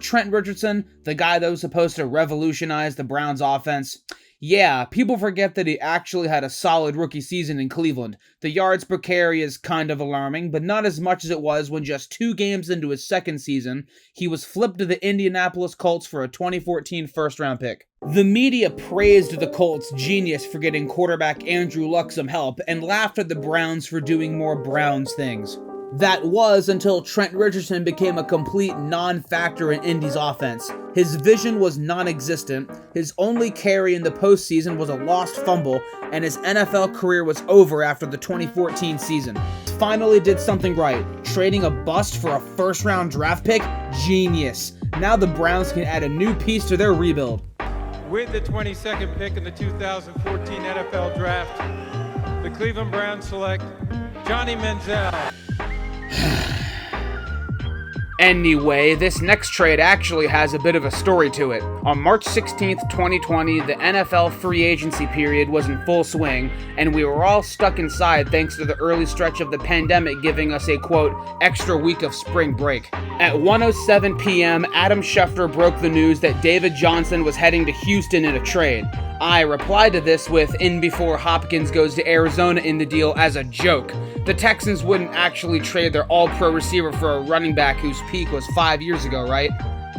Trent Richardson, the guy that was supposed to revolutionize the Browns offense? Yeah, people forget that he actually had a solid rookie season in Cleveland. The yards per carry is kind of alarming, but not as much as it was when just 2 games into his second season, he was flipped to the Indianapolis Colts for a 2014 first-round pick. The media praised the Colts' genius for getting quarterback Andrew Luck some help and laughed at the Browns for doing more Browns things. That was until Trent Richardson became a complete non-factor in Indy's offense. His vision was non-existent, his only carry in the postseason was a lost fumble, and his NFL career was over after the 2014 season. Finally did something right, trading a bust for a first-round draft pick? Genius. Now the Browns can add a new piece to their rebuild. With the 22nd pick in the 2014 NFL Draft, the Cleveland Browns select Johnny Manziel. Anyway, this next trade actually has a bit of a story to it. On March 16th, 2020, the NFL free agency period was in full swing, and we were all stuck inside thanks to the early stretch of the pandemic giving us a, quote, extra week of spring break. At 1:07 p.m., Adam Schefter broke the news that David Johnson was heading to Houston in a trade. I replied to this with, in before Hopkins goes to Arizona in the deal as a joke. The Texans wouldn't actually trade their all-pro receiver for a running back whose peak was 5 years ago, right?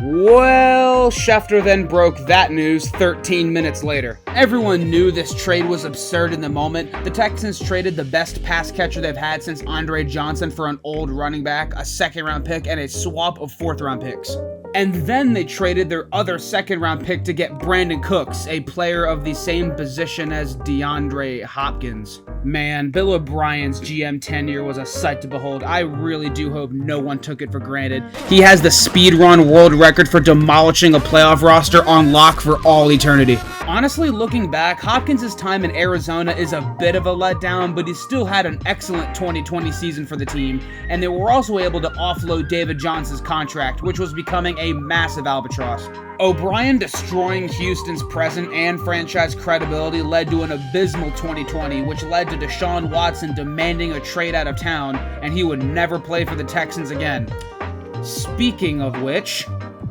Well, Schefter then broke that news 13 minutes later. Everyone knew this trade was absurd in the moment. The Texans traded the best pass catcher they've had since Andre Johnson for an old running back, a second-round pick, and a swap of fourth-round picks. And then they traded their other second-round pick to get Brandon Cooks, a player of the same position as DeAndre Hopkins. Man, Bill O'Brien's GM tenure was a sight to behold. I really do hope no one took it for granted. He has the speedrun world record for demolishing a playoff roster on lock for all eternity. Honestly, looking back, Hopkins' time in Arizona is a bit of a letdown, but he still had an excellent 2020 season for the team, and they were also able to offload David Johnson's contract, which was becoming a massive albatross. O'Brien destroying Houston's present and franchise credibility led to an abysmal 2020, which led to Deshaun Watson demanding a trade out of town, and he would never play for the Texans again. Speaking of which,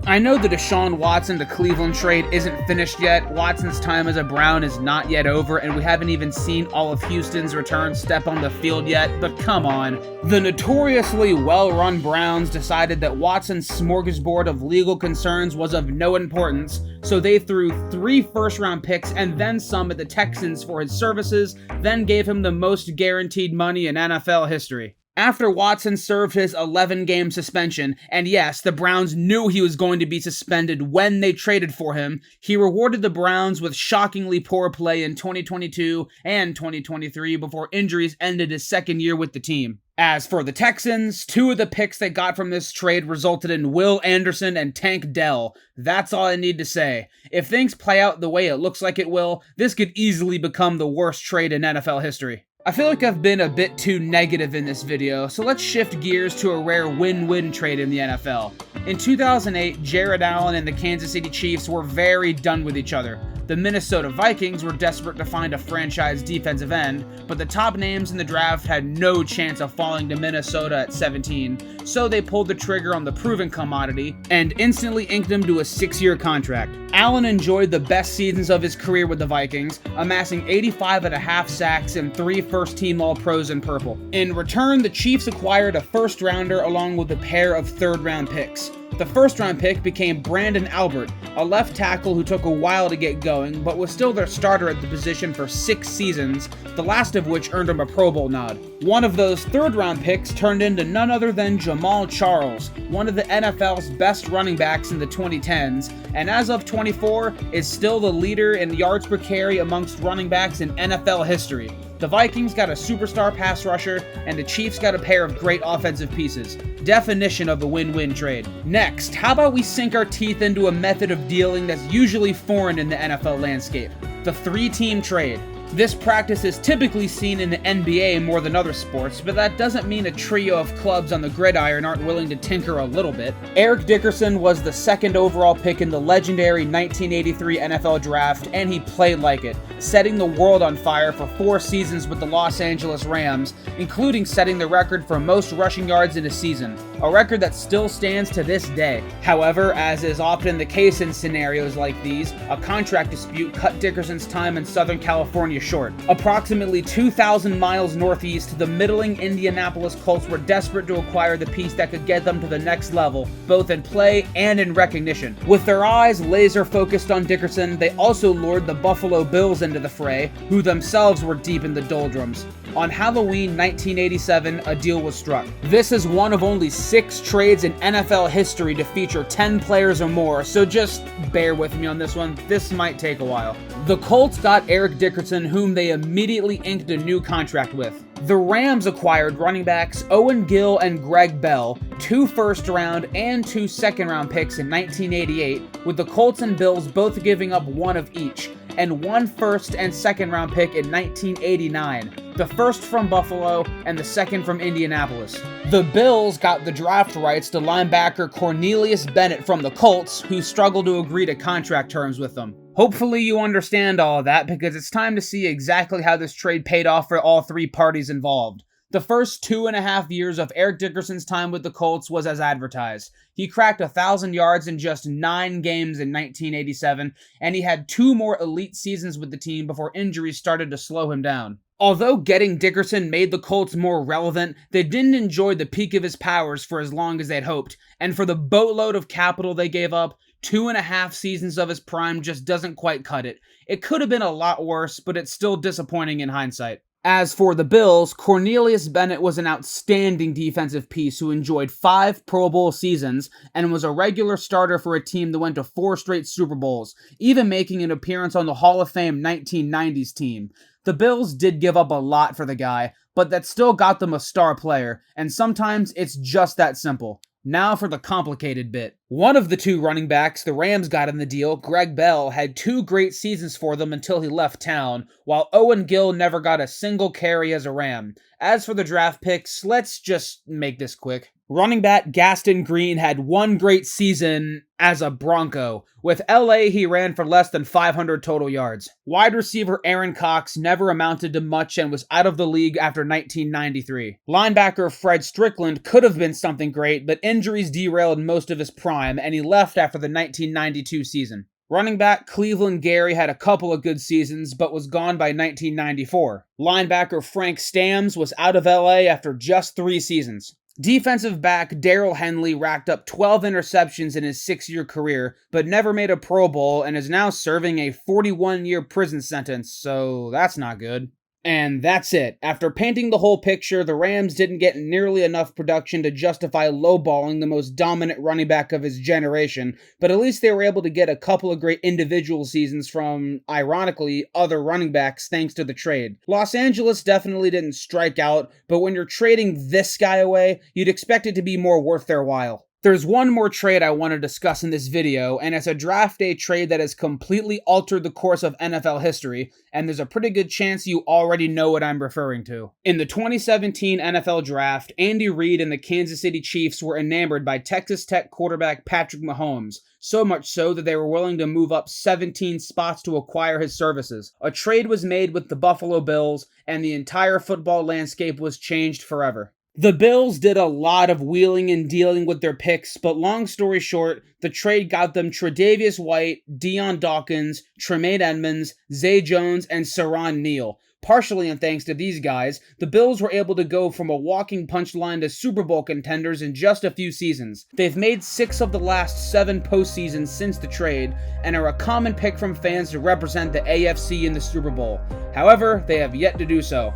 I know the Deshaun Watson to Cleveland trade isn't finished yet. Watson's time as a Brown is not yet over, and we haven't even seen all of Houston's returns step on the field yet, but come on. The notoriously well-run Browns decided that Watson's smorgasbord of legal concerns was of no importance, so they threw 3 first-round picks and then some at the Texans for his services, then gave him the most guaranteed money in NFL history. After Watson served his 11-game suspension, and yes, the Browns knew he was going to be suspended when they traded for him, he rewarded the Browns with shockingly poor play in 2022 and 2023 before injuries ended his second year with the team. As for the Texans, 2 of the picks they got from this trade resulted in Will Anderson and Tank Dell. That's all I need to say. If things play out the way it looks like it will, this could easily become the worst trade in NFL history. I feel like I've been a bit too negative in this video, so let's shift gears to a rare win-win trade in the NFL. In 2008, Jared Allen and the Kansas City Chiefs were very done with each other. The Minnesota Vikings were desperate to find a franchise defensive end, but the top names in the draft had no chance of falling to Minnesota at 17, so they pulled the trigger on the proven commodity and instantly inked him to a 6-year contract. Allen enjoyed the best seasons of his career with the Vikings, amassing 85.5 sacks and 3 first-team All-Pros in purple. In return, the Chiefs acquired a first-rounder along with a pair of third-round picks. The first-round pick became Brandon Albert, a left tackle who took a while to get going, but was still their starter at the position for 6 seasons, the last of which earned him a Pro Bowl nod. One of those third-round picks turned into none other than Jamal Charles, one of the NFL's best running backs in the 2010s, and as of 24, is still the leader in yards per carry amongst running backs in NFL history. The Vikings got a superstar pass rusher, and the Chiefs got a pair of great offensive pieces. Definition of a win-win trade. Next, how about we sink our teeth into a method of dealing that's usually foreign in the NFL landscape? The 3-team trade. This practice is typically seen in the NBA more than other sports, but that doesn't mean a trio of clubs on the gridiron aren't willing to tinker a little bit. Eric Dickerson was the 2nd overall pick in the legendary 1983 NFL Draft, and he played like it, setting the world on fire for 4 seasons with the Los Angeles Rams, including setting the record for most rushing yards in a season. a record that still stands to this day. However, as is often the case in scenarios like these, a contract dispute cut Dickerson's time in Southern California short. Approximately 2,000 miles northeast, the middling Indianapolis Colts were desperate to acquire the piece that could get them to the next level, both in play and in recognition. With their eyes laser focused on Dickerson, they also lured the Buffalo Bills into the fray, who themselves were deep in the doldrums. On Halloween 1987, a deal was struck. This is one of only 6 trades in NFL history to feature 10 players or more, so just bear with me on this one. This might take a while. The Colts got Eric Dickerson, whom they immediately inked a new contract with. The Rams acquired running backs Owen Gill and Greg Bell, 2 first-round and 2 second-round picks in 1988, with the Colts and Bills both giving up one of each, and 1 first and second-round pick in 1989, the first from Buffalo and the second from Indianapolis. The Bills got the draft rights to linebacker Cornelius Bennett from the Colts, who struggled to agree to contract terms with them. Hopefully you understand all of that, because it's time to see exactly how this trade paid off for all 3 parties involved. The first 2.5 years of Eric Dickerson's time with the Colts was as advertised. He cracked 1,000 yards in just 9 games in 1987, and he had 2 more elite seasons with the team before injuries started to slow him down. Although getting Dickerson made the Colts more relevant, they didn't enjoy the peak of his powers for as long as they'd hoped, and for the boatload of capital they gave up, 2.5 seasons of his prime just doesn't quite cut it. It could have been a lot worse, but it's still disappointing in hindsight. As for the Bills, Cornelius Bennett was an outstanding defensive piece who enjoyed 5 Pro Bowl seasons and was a regular starter for a team that went to 4 straight Super Bowls, even making an appearance on the Hall of Fame 1990s team. The Bills did give up a lot for the guy, but that still got them a star player, and sometimes it's just that simple. Now for the complicated bit. One of the 2 running backs the Rams got in the deal, Greg Bell, had 2 great seasons for them until he left town, while Owen Gill never got a single carry as a Ram. As for the draft picks, let's just make this quick. Running back Gaston Green had 1 great season as a Bronco. With LA, he ran for less than 500 total yards. Wide receiver Aaron Cox never amounted to much and was out of the league after 1993. Linebacker Fred Strickland could have been something great, but injuries derailed most of his prime, and he left after the 1992 season. Running back Cleveland Gary had a couple of good seasons, but was gone by 1994. Linebacker Frank Stamms was out of LA after just 3 seasons. Defensive back Darrell Henley racked up 12 interceptions in his 6-year career, but never made a Pro Bowl and is now serving a 41-year prison sentence, so that's not good. And that's it. After painting the whole picture, the Rams didn't get nearly enough production to justify lowballing the most dominant running back of his generation, but at least they were able to get a couple of great individual seasons from, ironically, other running backs thanks to the trade. Los Angeles definitely didn't strike out, but when you're trading this guy away, you'd expect it to be more worth their while. There's one more trade I want to discuss in this video, and it's a draft day trade that has completely altered the course of NFL history, and there's a pretty good chance you already know what I'm referring to. In the 2017 NFL Draft, Andy Reid and the Kansas City Chiefs were enamored by Texas Tech quarterback Patrick Mahomes, so much so that they were willing to move up 17 spots to acquire his services. A trade was made with the Buffalo Bills, and the entire football landscape was changed forever. The Bills did a lot of wheeling and dealing with their picks, but long story short, the trade got them Tre'Davious White, Dion Dawkins, Tremaine Edmonds, Zay Jones, and Saron Neal. Partially in thanks to these guys, the Bills were able to go from a walking punchline to Super Bowl contenders in just a few seasons. They've made 6 of the last 7 postseasons since the trade, and are a common pick from fans to represent the AFC in the Super Bowl. However, they have yet to do so.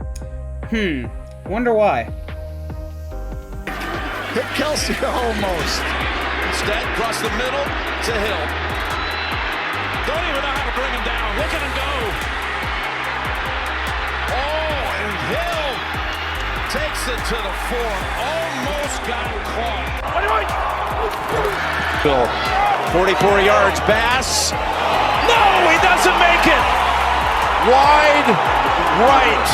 Wonder why. Hit Kelsey almost. Instead, across the middle to Hill. Don't even know how to bring him down. Look at him go. Oh, and Hill takes it to the 4. Almost got caught. Bill, 44 yards. Bass. No, he doesn't make it. Wide right.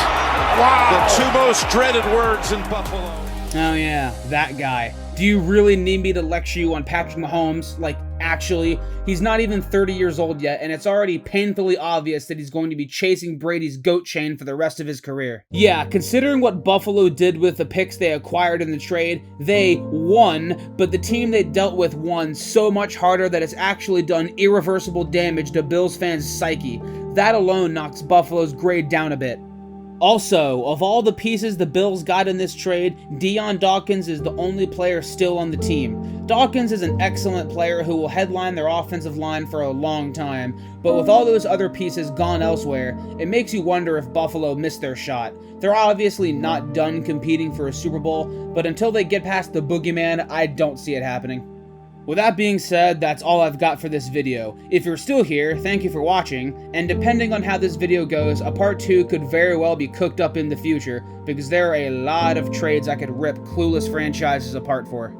Wow. The 2 most dreaded words in Buffalo. Oh yeah, that guy. Do you really need me to lecture you on Patrick Mahomes? Like, Actually, he's not even 30 years old yet, and it's already painfully obvious that he's going to be chasing Brady's GOAT chain for the rest of his career. Yeah, considering what Buffalo did with the picks they acquired in the trade, they won, but the team they dealt with won so much harder that it's actually done irreversible damage to Bills fans' psyche. That alone knocks Buffalo's grade down a bit. Also, of all the pieces the Bills got in this trade, Dion Dawkins is the only player still on the team. Dawkins is an excellent player who will headline their offensive line for a long time, but with all those other pieces gone elsewhere, it makes you wonder if Buffalo missed their shot. They're obviously not done competing for a Super Bowl, but until they get past the boogeyman, I don't see it happening. With that being said, that's all I've got for this video. If you're still here, thank you for watching, and depending on how this video goes, a part 2 could very well be cooked up in the future, because there are a lot of trades I could rip clueless franchises apart for.